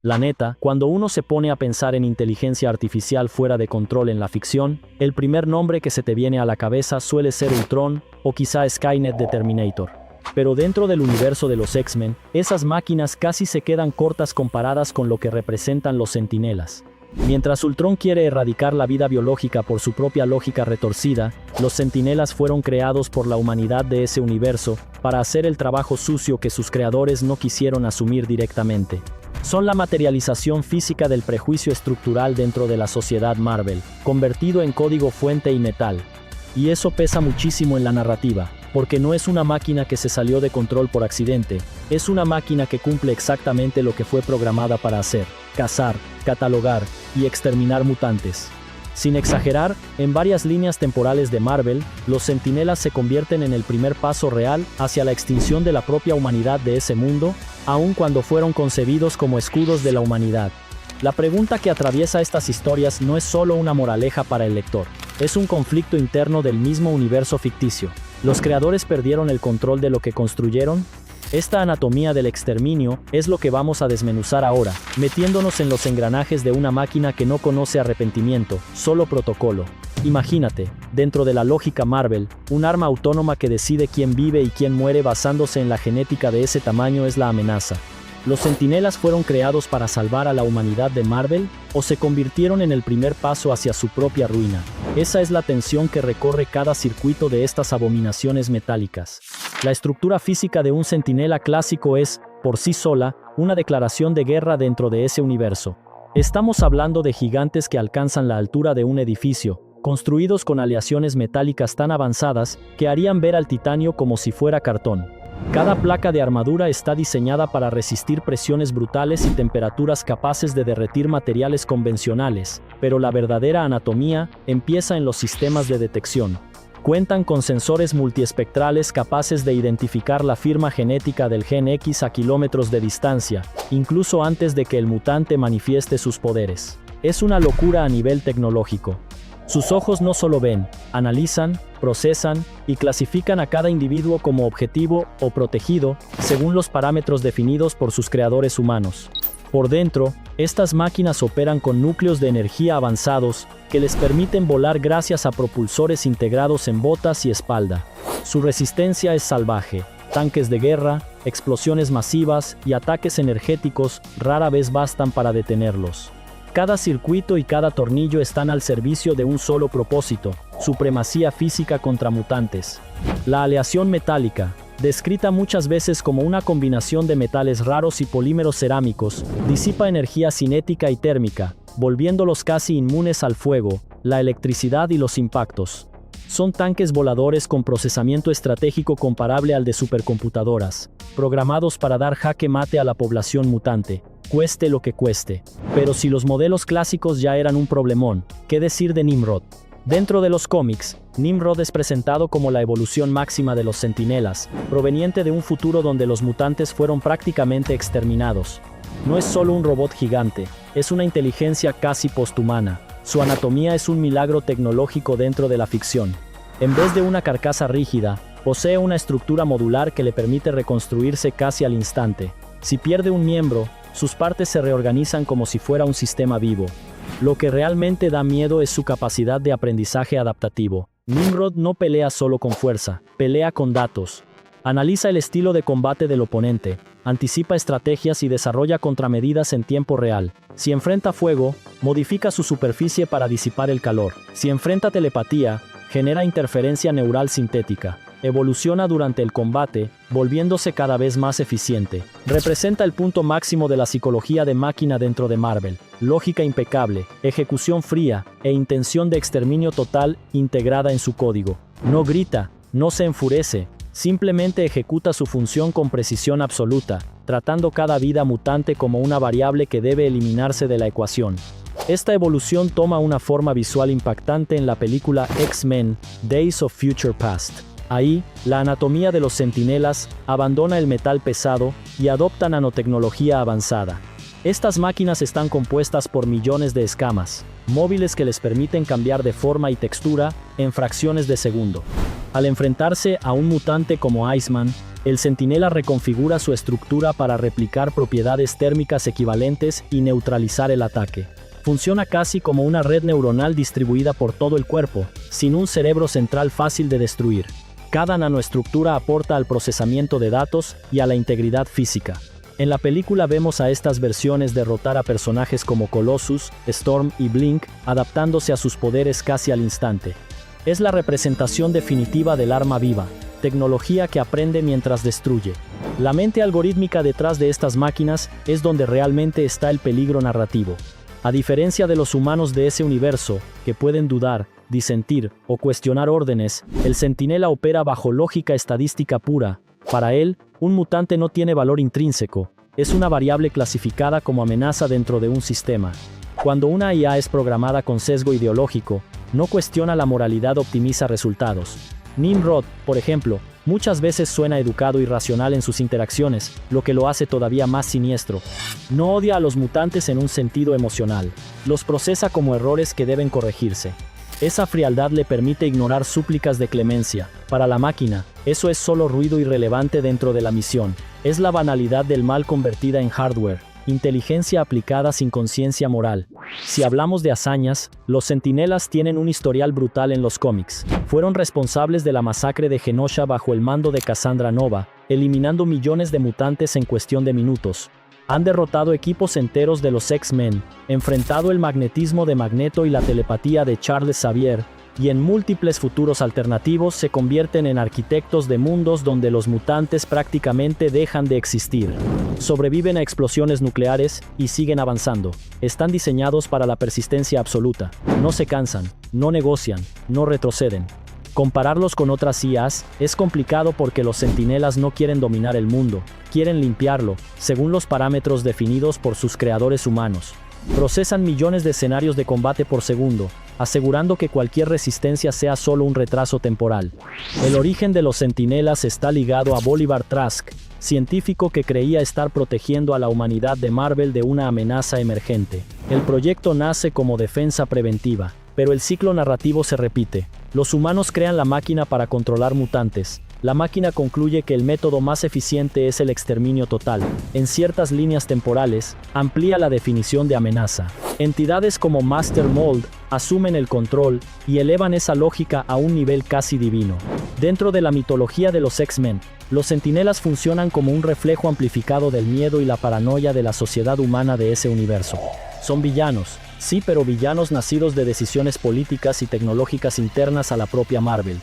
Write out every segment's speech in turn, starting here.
La neta, cuando uno se pone a pensar en inteligencia artificial fuera de control en la ficción, el primer nombre que se te viene a la cabeza suele ser Ultron, o quizá Skynet de Terminator. Pero dentro del universo de los X-Men, esas máquinas casi se quedan cortas comparadas con lo que representan los Centinelas. Mientras Ultron quiere erradicar la vida biológica por su propia lógica retorcida, los Centinelas fueron creados por la humanidad de ese universo para hacer el trabajo sucio que sus creadores no quisieron asumir directamente. Son la materialización física del prejuicio estructural dentro de la sociedad Marvel, convertido en código fuente y metal. Y eso pesa muchísimo en la narrativa, porque no es una máquina que se salió de control por accidente, es una máquina que cumple exactamente lo que fue programada para hacer: cazar, catalogar y exterminar mutantes. Sin exagerar, en varias líneas temporales de Marvel, los Centinelas se convierten en el primer paso real hacia la extinción de la propia humanidad de ese mundo, aun cuando fueron concebidos como escudos de la humanidad. La pregunta que atraviesa estas historias no es solo una moraleja para el lector, es un conflicto interno del mismo universo ficticio. ¿Los creadores perdieron el control de lo que construyeron? Esta anatomía del exterminio es lo que vamos a desmenuzar ahora, metiéndonos en los engranajes de una máquina que no conoce arrepentimiento, solo protocolo. Imagínate, dentro de la lógica Marvel, un arma autónoma que decide quién vive y quién muere basándose en la genética de ese tamaño es la amenaza. ¿Los Centinelas fueron creados para salvar a la humanidad de Marvel, o se convirtieron en el primer paso hacia su propia ruina? Esa es la tensión que recorre cada circuito de estas abominaciones metálicas. La estructura física de un Centinela clásico es, por sí sola, una declaración de guerra dentro de ese universo. Estamos hablando de gigantes que alcanzan la altura de un edificio, construidos con aleaciones metálicas tan avanzadas que harían ver al titanio como si fuera cartón. Cada placa de armadura está diseñada para resistir presiones brutales y temperaturas capaces de derretir materiales convencionales, pero la verdadera anatomía empieza en los sistemas de detección. Cuentan con sensores multiespectrales capaces de identificar la firma genética del gen X a kilómetros de distancia, incluso antes de que el mutante manifieste sus poderes. Es una locura a nivel tecnológico. Sus ojos no solo ven, analizan, procesan y clasifican a cada individuo como objetivo o protegido, según los parámetros definidos por sus creadores humanos. Por dentro, estas máquinas operan con núcleos de energía avanzados que les permiten volar gracias a propulsores integrados en botas y espalda. Su resistencia es salvaje. Tanques de guerra, explosiones masivas y ataques energéticos rara vez bastan para detenerlos. Cada circuito y cada tornillo están al servicio de un solo propósito: supremacía física contra mutantes. La aleación metálica, descrita muchas veces como una combinación de metales raros y polímeros cerámicos, disipa energía cinética y térmica, volviéndolos casi inmunes al fuego, la electricidad y los impactos. Son tanques voladores con procesamiento estratégico comparable al de supercomputadoras, programados para dar jaque mate a la población mutante, cueste lo que cueste. Pero si los modelos clásicos ya eran un problemón, ¿qué decir de Nimrod? Dentro de los cómics, Nimrod es presentado como la evolución máxima de los Centinelas, proveniente de un futuro donde los mutantes fueron prácticamente exterminados. No es solo un robot gigante, es una inteligencia casi posthumana. Su anatomía es un milagro tecnológico dentro de la ficción. En vez de una carcasa rígida, posee una estructura modular que le permite reconstruirse casi al instante. Si pierde un miembro, sus partes se reorganizan como si fuera un sistema vivo. Lo que realmente da miedo es su capacidad de aprendizaje adaptativo. Nimrod no pelea solo con fuerza, pelea con datos. Analiza el estilo de combate del oponente, anticipa estrategias y desarrolla contramedidas en tiempo real. Si enfrenta fuego, modifica su superficie para disipar el calor. Si enfrenta telepatía, genera interferencia neural sintética. Evoluciona durante el combate, volviéndose cada vez más eficiente. Representa el punto máximo de la psicología de máquina dentro de Marvel. Lógica impecable, ejecución fría e intención de exterminio total integrada en su código. No grita, no se enfurece, simplemente ejecuta su función con precisión absoluta, tratando cada vida mutante como una variable que debe eliminarse de la ecuación. Esta evolución toma una forma visual impactante en la película X-Men: Days of Future Past. Ahí, la anatomía de los Centinelas abandona el metal pesado y adopta nanotecnología avanzada. Estas máquinas están compuestas por millones de escamas, móviles que les permiten cambiar de forma y textura en fracciones de segundo. Al enfrentarse a un mutante como Iceman, El centinela reconfigura su estructura para replicar propiedades térmicas equivalentes y neutralizar el ataque. Funciona casi como una red neuronal distribuida por todo el cuerpo, sin un cerebro central fácil de destruir. Cada nanoestructura aporta al procesamiento de datos y a la integridad física. En la película vemos a estas versiones derrotar a personajes como Colossus, Storm y Blink, adaptándose a sus poderes casi al instante. Es la representación definitiva del arma viva, tecnología que aprende mientras destruye. La mente algorítmica detrás de estas máquinas es donde realmente está el peligro narrativo. A diferencia de los humanos de ese universo, que pueden dudar, disentir o cuestionar órdenes, el centinela opera bajo lógica estadística pura. Para él, un mutante no tiene valor intrínseco, es una variable clasificada como amenaza dentro de un sistema. Cuando una IA es programada con sesgo ideológico, no cuestiona la moralidad, optimiza resultados. Nimrod, por ejemplo, muchas veces suena educado y racional en sus interacciones, lo que lo hace todavía más siniestro. No odia a los mutantes en un sentido emocional, los procesa como errores que deben corregirse. Esa frialdad le permite ignorar súplicas de clemencia. Para la máquina, eso es solo ruido irrelevante dentro de la misión. Es la banalidad del mal convertida en hardware, inteligencia aplicada sin conciencia moral. Si hablamos de hazañas, los centinelas tienen un historial brutal en los cómics. Fueron responsables de la masacre de Genosha bajo el mando de Cassandra Nova, eliminando millones de mutantes en cuestión de minutos. Han derrotado equipos enteros de los X-Men, enfrentado el magnetismo de Magneto y la telepatía de Charles Xavier, y en múltiples futuros alternativos se convierten en arquitectos de mundos donde los mutantes prácticamente dejan de existir. Sobreviven a explosiones nucleares y siguen avanzando. Están diseñados para la persistencia absoluta. No se cansan, no negocian, no retroceden. Compararlos con otras IAs es complicado porque los centinelas no quieren dominar el mundo, quieren limpiarlo, según los parámetros definidos por sus creadores humanos. Procesan millones de escenarios de combate por segundo, asegurando que cualquier resistencia sea solo un retraso temporal. El origen de los centinelas está ligado a Bolivar Trask, científico que creía estar protegiendo a la humanidad de Marvel de una amenaza emergente. El proyecto nace como defensa preventiva, pero el ciclo narrativo se repite. Los humanos crean la máquina para controlar mutantes. La máquina concluye que el método más eficiente es el exterminio total. En ciertas líneas temporales, amplía la definición de amenaza. Entidades como Master Mold asumen el control y elevan esa lógica a un nivel casi divino. Dentro de la mitología de los X-Men, los centinelas funcionan como un reflejo amplificado del miedo y la paranoia de la sociedad humana de ese universo. Son villanos, sí, pero villanos nacidos de decisiones políticas y tecnológicas internas a la propia Marvel.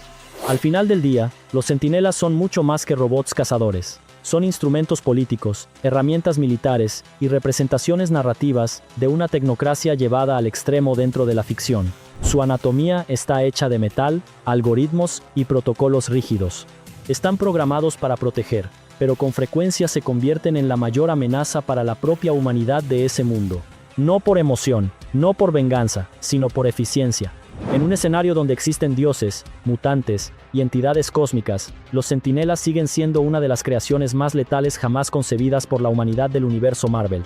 Al final del día, los centinelas son mucho más que robots cazadores. Son instrumentos políticos, herramientas militares y representaciones narrativas de una tecnocracia llevada al extremo dentro de la ficción. Su anatomía está hecha de metal, algoritmos y protocolos rígidos. Están programados para proteger, pero con frecuencia se convierten en la mayor amenaza para la propia humanidad de ese mundo. No por emoción, no por venganza, sino por eficiencia. En un escenario donde existen dioses, mutantes y entidades cósmicas, los centinelas siguen siendo una de las creaciones más letales jamás concebidas por la humanidad del universo Marvel.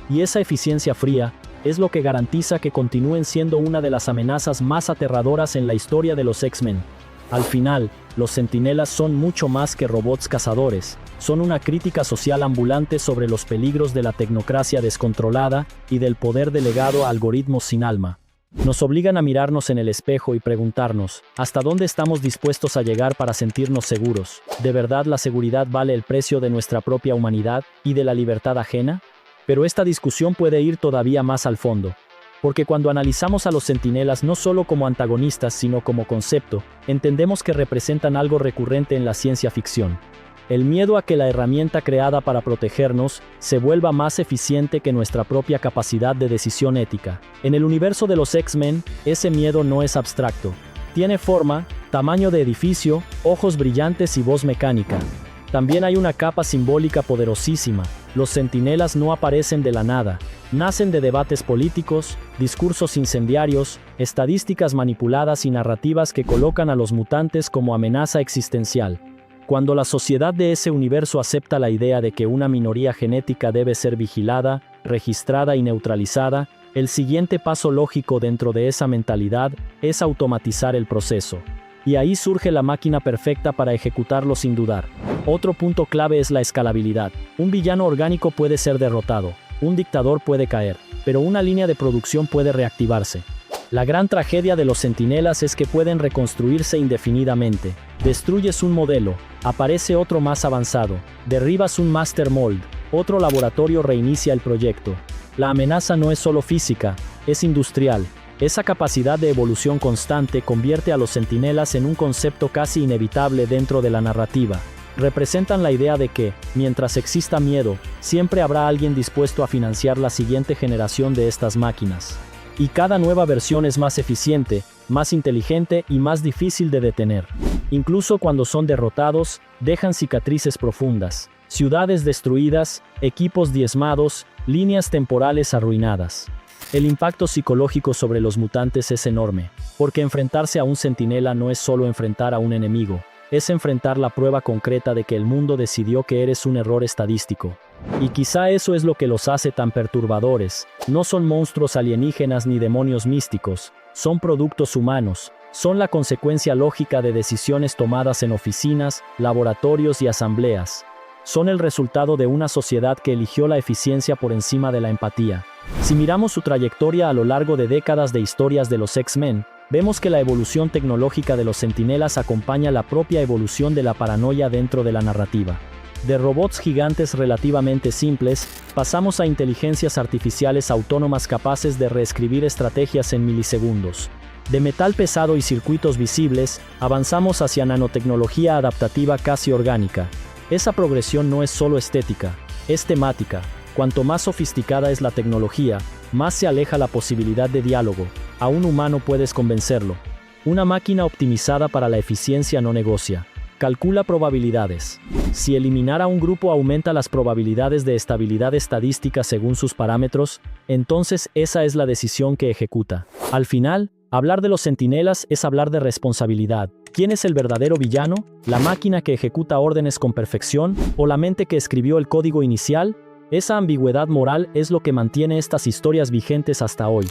Y esa eficiencia fría es lo que garantiza que continúen siendo una de las amenazas más aterradoras en la historia de los X-Men. Al final, los centinelas son mucho más que robots cazadores. Son una crítica social ambulante sobre los peligros de la tecnocracia descontrolada y del poder delegado a algoritmos sin alma. Nos obligan a mirarnos en el espejo y preguntarnos, ¿hasta dónde estamos dispuestos a llegar para sentirnos seguros? ¿De verdad la seguridad vale el precio de nuestra propia humanidad y de la libertad ajena? Pero esta discusión puede ir todavía más al fondo. Porque cuando analizamos a los centinelas no solo como antagonistas sino como concepto, entendemos que representan algo recurrente en la ciencia ficción. El miedo a que la herramienta creada para protegernos se vuelva más eficiente que nuestra propia capacidad de decisión ética. En el universo de los X-Men, ese miedo no es abstracto. Tiene forma, tamaño de edificio, ojos brillantes y voz mecánica. También hay una capa simbólica poderosísima. Los centinelas no aparecen de la nada. Nacen de debates políticos, discursos incendiarios, estadísticas manipuladas y narrativas que colocan a los mutantes como amenaza existencial. Cuando la sociedad de ese universo acepta la idea de que una minoría genética debe ser vigilada, registrada y neutralizada, el siguiente paso lógico dentro de esa mentalidad es automatizar el proceso. Y ahí surge la máquina perfecta para ejecutarlo sin dudar. Otro punto clave es la escalabilidad. Un villano orgánico puede ser derrotado, un dictador puede caer, pero una línea de producción puede reactivarse. La gran tragedia de los centinelas es que pueden reconstruirse indefinidamente. Destruyes un modelo, aparece otro más avanzado, derribas un master mold, otro laboratorio reinicia el proyecto. La amenaza no es solo física, es industrial. Esa capacidad de evolución constante convierte a los centinelas en un concepto casi inevitable dentro de la narrativa. Representan la idea de que, mientras exista miedo, siempre habrá alguien dispuesto a financiar la siguiente generación de estas máquinas. Y cada nueva versión es más eficiente, más inteligente y más difícil de detener. Incluso cuando son derrotados, dejan cicatrices profundas, ciudades destruidas, equipos diezmados, líneas temporales arruinadas. El impacto psicológico sobre los mutantes es enorme, porque enfrentarse a un centinela no es solo enfrentar a un enemigo, es enfrentar la prueba concreta de que el mundo decidió que eres un error estadístico. Y quizá eso es lo que los hace tan perturbadores. No son monstruos alienígenas ni demonios místicos, son productos humanos, son la consecuencia lógica de decisiones tomadas en oficinas, laboratorios y asambleas. Son el resultado de una sociedad que eligió la eficiencia por encima de la empatía. Si miramos su trayectoria a lo largo de décadas de historias de los X-Men, vemos que la evolución tecnológica de los centinelas acompaña la propia evolución de la paranoia dentro de la narrativa. De robots gigantes relativamente simples, pasamos a inteligencias artificiales autónomas capaces de reescribir estrategias en milisegundos. De metal pesado y circuitos visibles, avanzamos hacia nanotecnología adaptativa casi orgánica. Esa progresión no es solo estética, es temática. Cuanto más sofisticada es la tecnología, más se aleja la posibilidad de diálogo. A un humano puedes convencerlo. Una máquina optimizada para la eficiencia no negocia. Calcula probabilidades. Si eliminar a un grupo aumenta las probabilidades de estabilidad estadística según sus parámetros, entonces esa es la decisión que ejecuta. Al final, hablar de los centinelas es hablar de responsabilidad. ¿Quién es el verdadero villano? ¿La máquina que ejecuta órdenes con perfección? ¿O la mente que escribió el código inicial? Esa ambigüedad moral es lo que mantiene estas historias vigentes hasta hoy.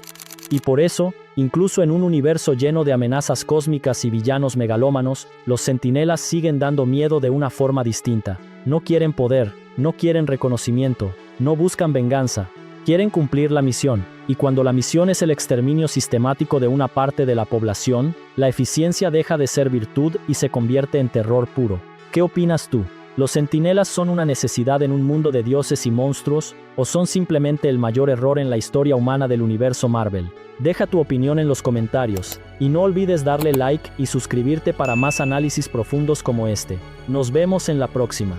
Y por eso, incluso en un universo lleno de amenazas cósmicas y villanos megalómanos, los centinelas siguen dando miedo de una forma distinta. No quieren poder, no quieren reconocimiento, no buscan venganza, quieren cumplir la misión. Y cuando la misión es el exterminio sistemático de una parte de la población, la eficiencia deja de ser virtud y se convierte en terror puro. ¿Qué opinas tú? ¿Los centinelas son una necesidad en un mundo de dioses y monstruos, o son simplemente el mayor error en la historia humana del universo Marvel? Deja tu opinión en los comentarios, y no olvides darle like y suscribirte para más análisis profundos como este. Nos vemos en la próxima.